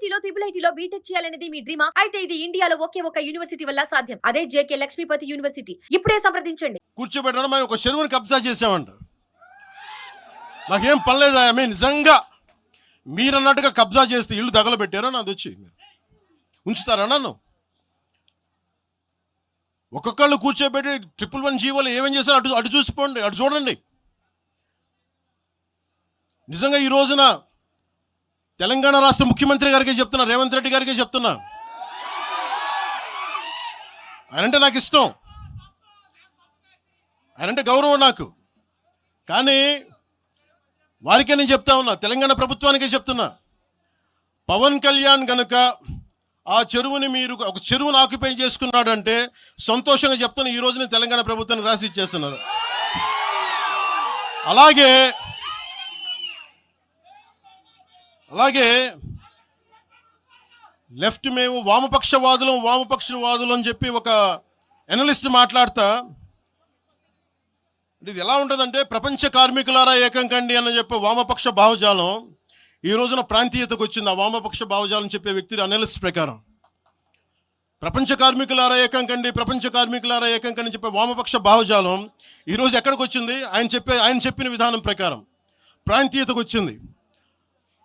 ఐఐటీలో IIITలో BTech చేయాలనేది మీ డ్రీమా? అయితే ఇది ఇండియాలో ఒకే ఒక యూనివర్సిటీ వల్ల సాధ్యం. అదే జేకే లక్ష్మీపతి యూనివర్సిటీ. ఇప్పుడే సంప్రదించండి. కూర్చోబెట్టడం మేము ఒక చెరువుని కబ్జా చేసామంట. నాకేం పనిలేదా? నిజంగా మీరన్నట్టుగా కబ్జా చేస్తే ఇల్లు తగలబెట్టారా? నాది వచ్చి ఉంచుతారా నన్ను? ఒక్కొక్కళ్ళు కూర్చోబెట్టి 111 జీవోలు ఏమేం చేశారు అటు చూసిపోండి, అటు చూడండి. నిజంగా ఈ రోజున తెలంగాణ రాష్ట్ర ముఖ్యమంత్రి గారికే చెప్తున్నా, రేవంత్ రెడ్డి గారికే చెప్తున్నా, ఆయనంటే నాకు ఇష్టం, ఆయనంటే గౌరవం నాకు. కానీ వారికే నేను చెప్తా ఉన్నా, తెలంగాణ ప్రభుత్వానికే చెప్తున్నా, పవన్ కళ్యాణ్ గనుక ఆ చెరువుని మీరు ఒక చెరువును ఆక్యుపై చేసుకున్నాడంటే సంతోషంగా చెప్తున్నా, ఈ రోజున తెలంగాణ ప్రభుత్వానికి రాసి ఇచ్చేస్తున్నారు. అలాగే లెఫ్ట్ మేము వామపక్షవాదులు అని చెప్పి ఒక ఎనలిస్ట్ మాట్లాడతా, ఇది ఎలా ఉంటుందంటే ప్రపంచ కార్మికులారా ఏకం కండి అని చెప్పే వామపక్ష భావజాలం ఈ రోజున ప్రాంతీయతకు వచ్చింది. ఆ వామపక్ష భావజాలం చెప్పే వ్యక్తి అనలిస్ట్ ప్రకారం ప్రపంచ కార్మికులారా ఏకం కండి చెప్పే వామపక్ష భావజాలం ఈరోజు ఎక్కడికి వచ్చింది? ఆయన చెప్పిన విధానం ప్రకారం ప్రాంతీయతకు వచ్చింది.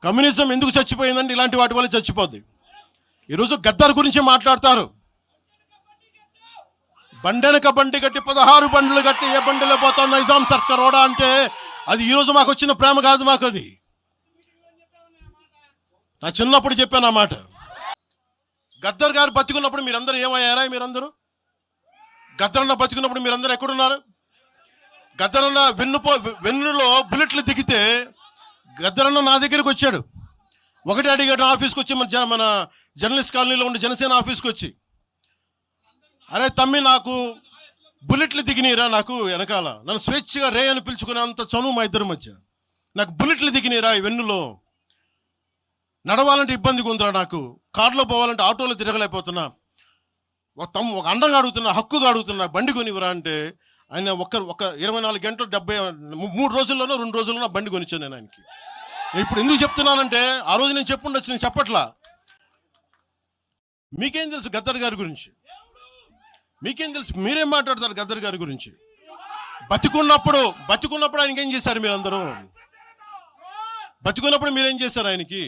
కమ్యూనిజం ఎందుకు చచ్చిపోయిందండి? ఇలాంటి వాటి వల్ల చచ్చిపోద్ది. ఈరోజు గద్దర్ గురించి మాట్లాడతారు. బండెనక బండి కట్టి 16 బండ్లు కట్టి ఏ బండిలో పోతాం నైజాం సర్కార్ ఓడా అంటే అది ఈరోజు మాకు వచ్చిన ప్రేమ కాదు. మాకు అది నా చిన్నప్పుడు చెప్పాను ఆ మాట. గద్దర్ గారు బతికున్నప్పుడు మీరందరూ ఏమయ్యారా? గద్దరన్న బతికున్నప్పుడు మీరందరూ ఎక్కడున్నారు? గద్దరన్న వెన్నులో బుల్లెట్లు దిగితే గద్దరన్న నా దగ్గరికి వచ్చాడు. ఒకటి అడిగాడు ఆఫీస్కి వచ్చి, మన జర్నలిస్ట్ కాలనీలో ఉండే జనసేన ఆఫీస్కి వచ్చి, అరే తమ్మి నాకు బుల్లెట్లు దిగినీరా, నాకు వెనకాల నన్ను స్వేచ్ఛగా రే అని పిలుచుకునే అంత చనువు మా ఇద్దరి మధ్య, నాకు బుల్లెట్లు దిగినీరా ఈ వెన్నులో, నడవాలంటే ఇబ్బందిగా ఉందిరా, నాకు కారులో పోవాలంటే ఆటోలో తిరగలేకపోతున్నా, ఒక అండంగా అడుగుతున్నా, హక్కుగా అడుగుతున్నా, బండి కొనివరా అంటే ఆయన ఒక 24 గంటలు 3 రోజుల్లోనో 2 రోజుల్లోనో బండి కొనిచ్చాను నేను ఆయనకి. ఇప్పుడు ఎందుకు చెప్తున్నానంటే ఆ రోజు నేను చెప్పుండొచ్చు, నేను చెప్పట్లా. మీకేం తెలుసు గద్దర్ గారి గురించి? మీకేం తెలుసు? మీరేం మాట్లాడతారు గద్దర్ గారి గురించి? బతికున్నప్పుడు ఆయనకి ఏం చేశారు? మీరందరూ బతికున్నప్పుడు మీరేం చేశారు ఆయనకి?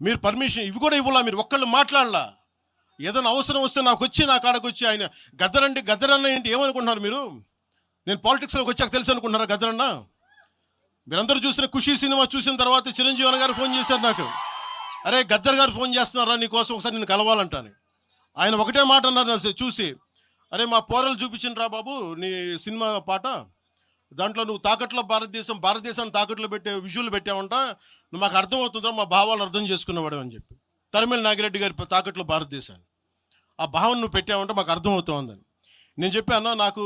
మీరు పర్మిషన్ ఇవి కూడా ఇవ్వాలా? మీరు ఒక్కళ్ళు మాట్లాడలా? ఏదైనా అవసరం వస్తే నా కాడకు వచ్చి ఆయన గద్దరన్న ఏంటి ఏమనుకుంటున్నారు మీరు? నేను పాలిటిక్స్లోకి వచ్చాక తెలుసు అనుకుంటున్నారా గద్దరన్న? మీరందరూ చూసిన ఖుషీ సినిమా చూసిన తర్వాత చిరంజీవి గారు ఫోన్ చేశారు నాకు, అరే గద్దర్ గారు ఫోన్ చేస్తున్నారా నీకోసం, ఒకసారి నేను కలవాలంటాను. ఆయన ఒకటే మాట అన్నారు చూసి, అరే మా పోరలు చూపించిన బాబు నీ సినిమా పాట, దాంట్లో నువ్వు తాకట్లో భారతదేశాన్ని తాకట్లో పెట్టే విజువల్ పెట్టావంట, నువ్వు మాకు అర్థమవుతుందా, మా భావాలు అర్థం చేసుకునేవాడు అని చెప్పి. తరిమేల నాగిరెడ్డి గారి తాకట్లో భారతదేశాన్ని ఆ భావన నువ్వు పెట్టావంటే మాకు అర్థమవుతుందని నేను చెప్పాను. నాకు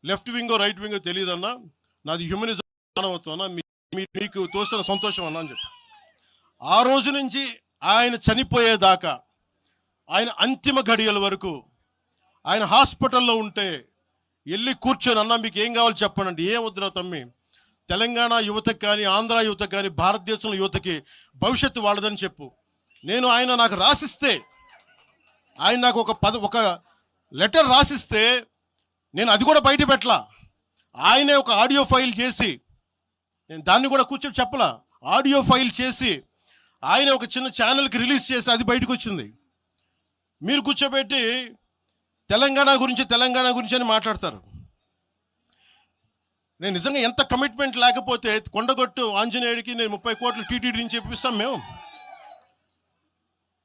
లెఫ్ట్ వింగో రైట్ వింగో తెలియదన్నా, నాది హ్యూమనిజం అవుతున్నా, మీకు తోసిన సంతోషం అన్నా అని చెప్పి. ఆ రోజు నుంచి ఆయన చనిపోయేదాకా, ఆయన అంతిమ ఘడియల వరకు ఆయన హాస్పిటల్లో ఉంటే వెళ్ళి కూర్చొని, అన్నా మీకు ఏం కావాలి చెప్పండి, ఏం వద్దురా తమ్మి, తెలంగాణ యువతకి కానీ ఆంధ్ర యువతకి కానీ భారతదేశంలో యువతకి భవిష్యత్తు వాళ్ళదని చెప్పు. ఆయన నాకు రాసిస్తే, ఆయన నాకు ఒక లెటర్ రాసిస్తే నేను అది కూడా బయట పెట్టలా. ఆయనే ఒక ఆడియో ఫైల్ చేసి, నేను దాన్ని కూడా కూర్చొని చెప్పలా, ఆడియో ఫైల్ చేసి ఆయన ఒక చిన్న ఛానల్కి రిలీజ్ చేసి అది బయటకు వచ్చింది. మీరు కూర్చోబెట్టి తెలంగాణ గురించి అని మాట్లాడతారు. నేను నిజంగా ఎంత కమిట్మెంట్ లేకపోతే కొండగొట్టు ఆంజనేయుడికి నేను 30 కోట్లు టీటీడీ నుంచి చెప్పిస్తాం. మేము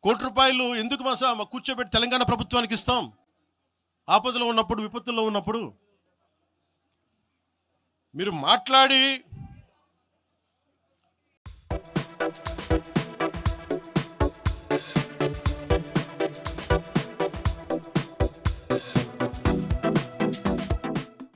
₹1 కోటి ఎందుకు మా కూర్చోబెట్టి తెలంగాణ ప్రభుత్వానికి ఇస్తాం? ఆపదలో ఉన్నప్పుడు, విపత్తుల్లో ఉన్నప్పుడు మీరు మాట్లాడి